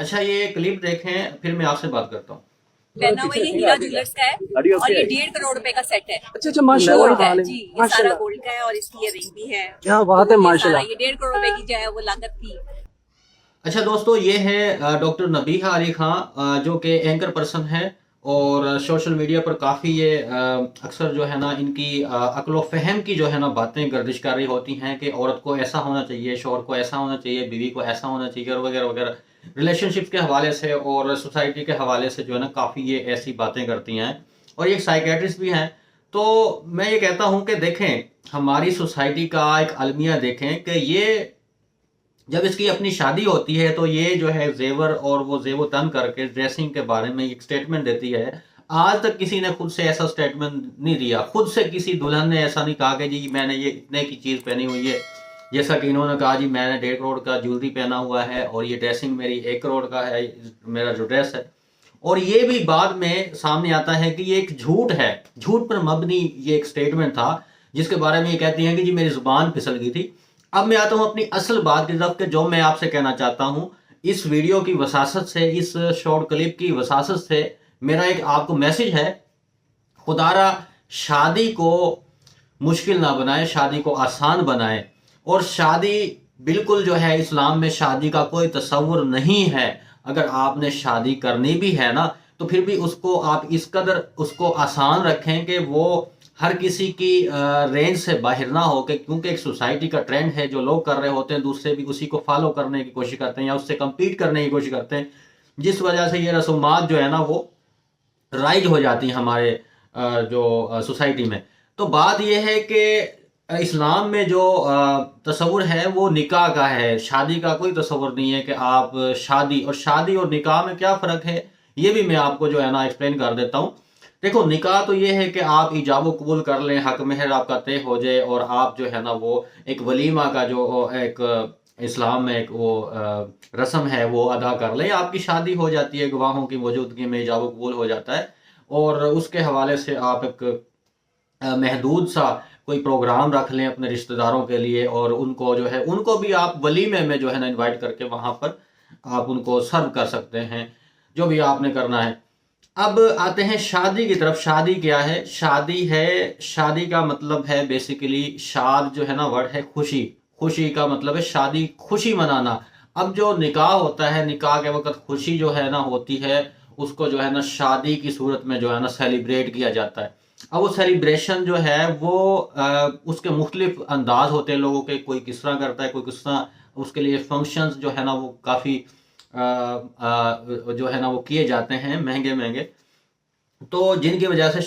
अच्छा, ये क्लिप देखें, फिर मैं आपसे बात करता हूँ। पहना हुआ ये हीरा ज्वेलर्स का है और ये 1.5 करोड़ रुपए का सेट है। अच्छा माशाल्लाह गोल्ड है जी, ये सारा माशाल्लाह, गोल्ड का है और इसकी ये रिंग भी है। क्या बात है तो ये सारा माशाल्लाह। ये 1.5 करोड़ रुपए की जो है वो लागत थी। अच्छा दोस्तों, ये है डॉक्टर नबीहा अली खां, जो कि एंकर पर्सन है और सोशल मीडिया पर काफ़ी ये अक्सर जो है ना इनकी अक्ल फ़हम की जो है ना बातें गर्दिश कर रही होती हैं कि औरत को ऐसा होना चाहिए, शौहर को ऐसा होना चाहिए, बीवी को ऐसा होना चाहिए और वगैरह वगैरह। रिलेशनशिप के हवाले से और सोसाइटी के हवाले से जो है ना काफ़ी ये ऐसी बातें करती हैं और ये एक साइकेट्रिस्ट भी हैं। तो मैं ये कहता हूँ कि देखें, हमारी सोसाइटी का एक अलमिया देखें कि ये जब इसकी अपनी शादी होती है तो ये जो है जेवर और वो जेवो तन करके ड्रेसिंग के बारे में एक स्टेटमेंट देती है। आज तक किसी ने खुद से ऐसा स्टेटमेंट नहीं दिया, खुद से किसी दुल्हन ने ऐसा नहीं कहा कि जी मैंने ये इतने की चीज़ पहनी हुई है। जैसा कि इन्होंने कहा जी मैंने 1.5 करोड़ का ज्वेलरी पहना हुआ है और ये ड्रेसिंग मेरी 1 करोड़ का है, मेरा जो ड्रेस है। और ये भी बाद में सामने आता है कि ये एक झूठ है, झूठ पर मबनी ये एक स्टेटमेंट था जिसके बारे में ये कहती हैं कि जी मेरी जुबान फिसल गई थी। अब मैं आता हूं अपनी असल बात की तरफ कि जो मैं आपसे कहना चाहता हूं इस वीडियो की वसासत से, इस शॉर्ट क्लिप की वसासत से मेरा एक आपको मैसेज है। खुदारा शादी को मुश्किल ना बनाए, शादी को आसान बनाए। और शादी बिल्कुल जो है इस्लाम में शादी का कोई तस्वुर नहीं है। अगर आपने शादी करनी भी है ना तो फिर भी उसको आप इस कदर उसको आसान रखें कि वो हर किसी की रेंज से बाहर ना हो के, क्योंकि एक सोसाइटी का ट्रेंड है, जो लोग कर रहे होते हैं दूसरे भी उसी को फॉलो करने की कोशिश करते हैं या उससे कम्पीट करने की कोशिश करते हैं, जिस वजह से ये रसूमात जो है ना वो राइज हो जाती हैं हमारे जो सोसाइटी में। तो बात यह है कि इस्लाम में जो तस्वुर है वो निकाह का है, शादी का कोई तस्वुर नहीं है कि आप शादी और निकाह में क्या फ़र्क है ये भी मैं आपको जो है ना एक्सप्लेन कर देता हूँ। देखो, निकाह तो ये है कि आप ईजाब कबूल कर लें, हक महर आपका तय हो जाए और आप जो है ना वो एक वलीमा का जो एक इस्लाम में एक वो रस्म है वो अदा कर लें, आपकी शादी हो जाती है, गवाहों की मौजूदगी में ईजाब कबूल हो जाता है। और उसके हवाले से आप एक महदूद सा कोई प्रोग्राम रख लें अपने रिश्तेदारों के लिए और उनको जो है उनको भी आप वलीमे में जो है ना इनवाइट करके वहाँ पर आप उनको सर्व कर सकते हैं, जो भी आपने करना है। अब आते हैं शादी की तरफ। शादी क्या है? शादी है, शादी का मतलब है बेसिकली, शाद जो है ना वर्ड है खुशी, खुशी का मतलब है शादी, खुशी मनाना। अब जो निकाह होता है, निकाह के वक्त खुशी जो है ना होती है उसको जो है ना शादी की सूरत में जो है ना सेलिब्रेट किया जाता है। अब वो सेलिब्रेशन जो है वो उसके मुख्तलिफ अंदाज होते हैं लोगों के, कोई किस तरह करता है, कोई किस तरह। उसके लिए फंक्शंस जो है ना वो काफ़ी जो है ना वो किए जाते हैं, महंगे महंगे। तो जिनकी वजह से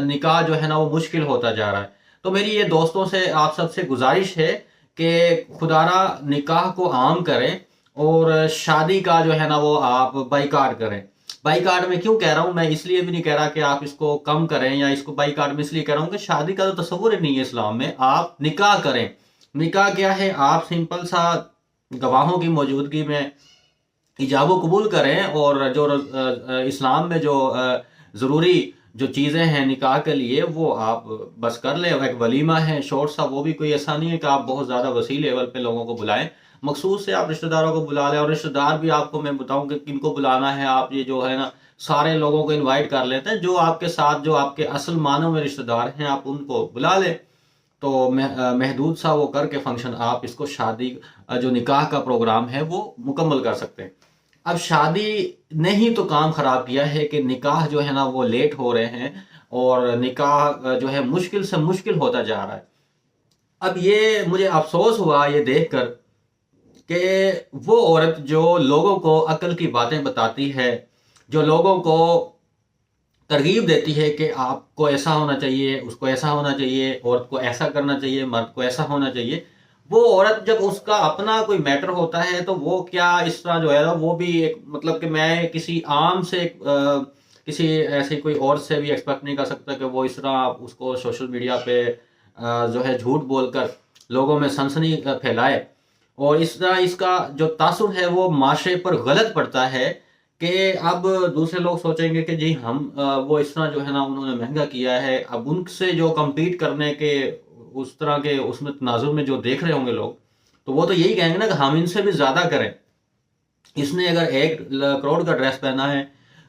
निकाह जो है ना वो मुश्किल होता जा रहा है। तो मेरी ये दोस्तों से आप सबसे गुजारिश है कि खुदारा निकाह को आम करें और शादी का जो है ना वो आप बाइकाट करें। बाइकाट में क्यों कह रहा हूँ, मैं इसलिए भी नहीं कह रहा कि आप इसको कम करें या इसको बाइकाट में इसलिए कह रहा हूँ कि शादी का तो तस्वुर ही नहीं है इस्लाम में। आप निकाह करें। निकाह क्या है? आप सिंपल सा गवाहों की मौजूदगी में इजाबो कबूल करें और जो इस्लाम में जो ज़रूरी जो चीज़ें हैं निकाह के लिए वो आप बस कर लें। एक वलीमा है शॉर्ट सा, वो भी कोई ऐसा नहीं है कि आप बहुत ज़्यादा वसी लेवल पे लोगों को बुलाएं। मखसूस से आप रिश्तेदारों को बुला लें और रिश्तेदार भी आपको मैं बताऊं कि किनको बुलाना है। आप ये जो है ना सारे लोगों को इनवाइट कर लेते हैं, जो आपके साथ जो आपके असल मानों में रिश्तेदार हैं आप उनको बुला लें। तो महदूद सा वो करके फंक्शन आप इसको शादी जो निकाह का प्रोग्राम है वो मुकम्मल कर सकते हैं। अब शादी ने ही तो काम खराब किया है कि निकाह जो है ना वो लेट हो रहे हैं और निकाह जो है मुश्किल से मुश्किल होता जा रहा है। अब ये मुझे अफसोस हुआ ये देखकर कि वो औरत जो लोगों को अक्ल की बातें बताती है, जो लोगों को तरगीब देती है कि आपको ऐसा होना चाहिए, उसको ऐसा होना चाहिए, औरत को ऐसा करना चाहिए, मर्द को ऐसा होना चाहिए, वो औरत जब उसका अपना कोई मैटर होता है तो वो क्या इस तरह जो है ना वो भी एक मतलब कि मैं किसी आम से किसी ऐसे कोई और से भी एक्सपेक्ट नहीं कर सकता कि वो इस तरह उसको सोशल मीडिया पे जो है झूठ बोलकर लोगों में सनसनी फैलाए और इस तरह इसका जो तासुर है वो माशरे पर गलत पड़ता है कि अब दूसरे लोग सोचेंगे कि जी हम वो इस तरह जो है ना उन्होंने महंगा किया है, अब उनसे जो compete करने के उस तरह के उसमें तनाजुर में जो देख रहे होंगे लोग, तो वो तो यही कहेंगे ना कि हम इनसे भी ज़्यादा करें। इसने अगर 1 करोड़ का ड्रेस पहना है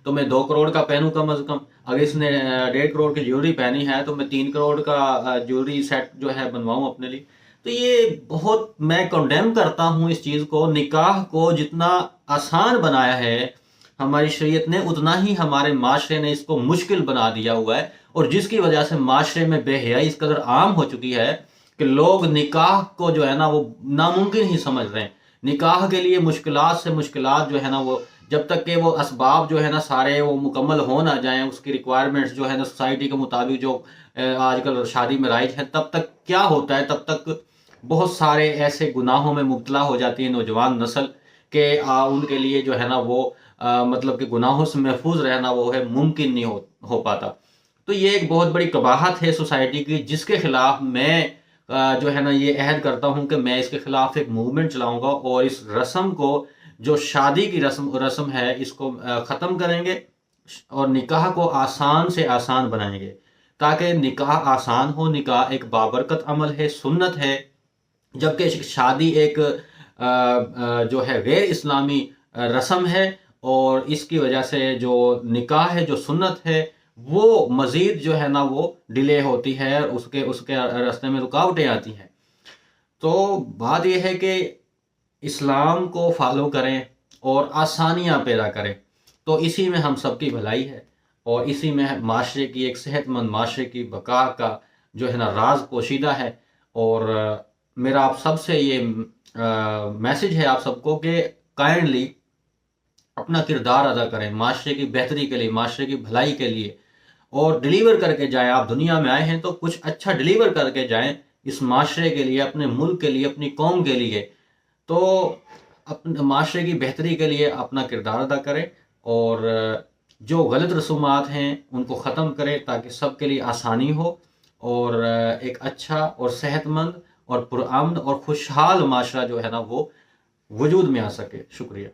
तो मैं 2 करोड़ का पहनूं कम अज कम। अगर इसने 1.5 करोड़ की ज्वेलरी पहनी है तो मैं 3 करोड़ का ज्वेलरी सेट जो है बनवाऊं अपने लिए। तो ये बहुत मैं कंडेम करता हूं इस चीज़ को। निकाह को जितना आसान बनाया है हमारी शरीयत ने, उतना ही हमारे माशरे ने इसको मुश्किल बना दिया हुआ है, और जिसकी वजह से माशरे में बेहयाई इस कदर आम हो चुकी है कि लोग निकाह को जो है ना वो नामुमकिन ही समझ रहे हैं। निकाह के लिए मुश्किलात से मुश्किलात जो है ना वो, जब तक कि वो असबाब जो है ना सारे वो मुकम्मल हो ना जाएं, उसकी रिक्वायरमेंट्स जो है ना सोसाइटी के मुताबिक जो आजकल शादी में राइज है, तब तक क्या होता है, तब तक बहुत सारे ऐसे गुनाहों में मुब्तला हो जाती है नौजवान नस्ल के उनके लिए जो है ना वो मतलब कि गुनाहों से महफूज रहना वो है मुमकिन नहीं हो पाता। तो ये एक बहुत बड़ी कबाहत है सोसाइटी की, जिसके खिलाफ मैं जो है ना ये अहद करता हूं कि मैं इसके खिलाफ एक मूवमेंट चलाऊंगा, और इस रस्म को, जो शादी की रस्म है, इसको ख़त्म करेंगे और निकाह को आसान से आसान बनाएंगे, ताकि निकाह आसान हो। निकाह एक बाबरकत अमल है, सुन्नत है, जबकि शादी एक जो है गैर इस्लामी रस्म है, और इसकी वजह से जो निकाह है, जो सुन्नत है, वो मज़ीद जो है ना वो डिले होती है, उसके उसके रास्ते में रुकावटें आती हैं। तो बात यह है कि इस्लाम को फॉलो करें और आसानियाँ पैदा करें, तो इसी में हम सबकी भलाई है, और इसी में माशरे की, एक सेहतमंद माशरे की बका का जो है ना राज पोशीदा है। और मेरा आप सबसे ये मैसेज है आप सबको कि काइंडली अपना किरदार अदा करें माशरे की बेहतरी के लिए, माशरे की भलाई के लिए, और डिलीवर करके जाएं। आप दुनिया में आए हैं तो कुछ अच्छा डिलीवर करके जाएं इस माशरे के लिए, अपने मुल्क के लिए, अपनी कौम के लिए। तो अपने माशरे की बेहतरी के लिए अपना किरदार अदा करें, और जो गलत रसूमात हैं उनको ख़त्म करें, ताकि सबके लिए आसानी हो, और एक अच्छा और सेहतमंद और पुरअमन और खुशहाल माशरा जो है ना वो वजूद में आ सके। शुक्रिया।